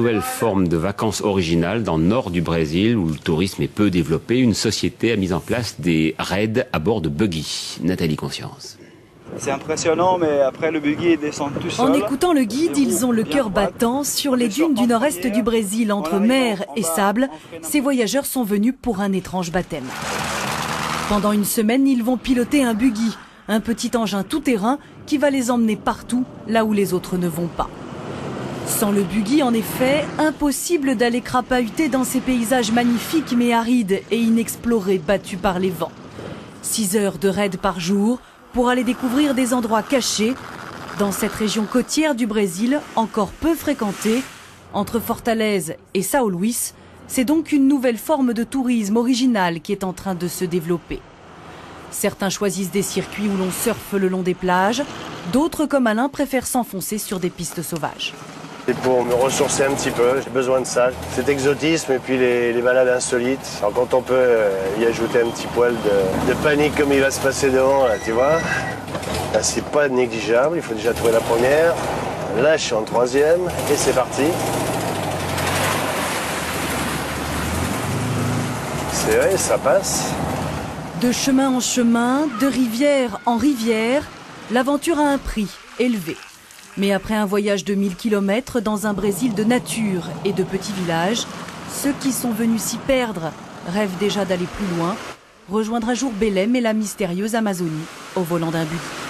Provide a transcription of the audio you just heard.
Nouvelle forme de vacances originale dans le nord du Brésil où le tourisme est peu développé. Une société a mis en place des raids à bord de buggy. Nathalie Conscience. C'est impressionnant, mais après le buggy descend tout seul. En écoutant le guide, ils ont le cœur battant. Sur les dunes du nord-est du Brésil, entre mer et sable, ces voyageurs sont venus pour un étrange baptême. Pendant une semaine, ils vont piloter un buggy, un petit engin tout-terrain qui va les emmener partout, là où les autres ne vont pas. Sans le buggy, en effet, impossible d'aller crapahuter dans ces paysages magnifiques mais arides et inexplorés battus par les vents. 6 heures de raid par jour pour aller découvrir des endroits cachés dans cette région côtière du Brésil, encore peu fréquentée. Entre Fortaleza et São Luís, c'est donc une nouvelle forme de tourisme original qui est en train de se développer. Certains choisissent des circuits où l'on surfe le long des plages, d'autres comme Alain préfèrent s'enfoncer sur des pistes sauvages. C'est pour me ressourcer un petit peu, j'ai besoin de ça. Cet exotisme et puis les balades insolites. Alors quand on peut y ajouter un petit poil de panique comme il va se passer devant, là, tu vois. Là, c'est pas négligeable, il faut déjà trouver la première. Là, je suis en troisième et c'est parti. C'est vrai, ça passe. De chemin en chemin, de rivière en rivière, l'aventure a un prix élevé. Mais après un voyage de 1000 km dans un Brésil de nature et de petits villages, ceux qui sont venus s'y perdre rêvent déjà d'aller plus loin, rejoindre un jour Belém et la mystérieuse Amazonie au volant d'un buggy.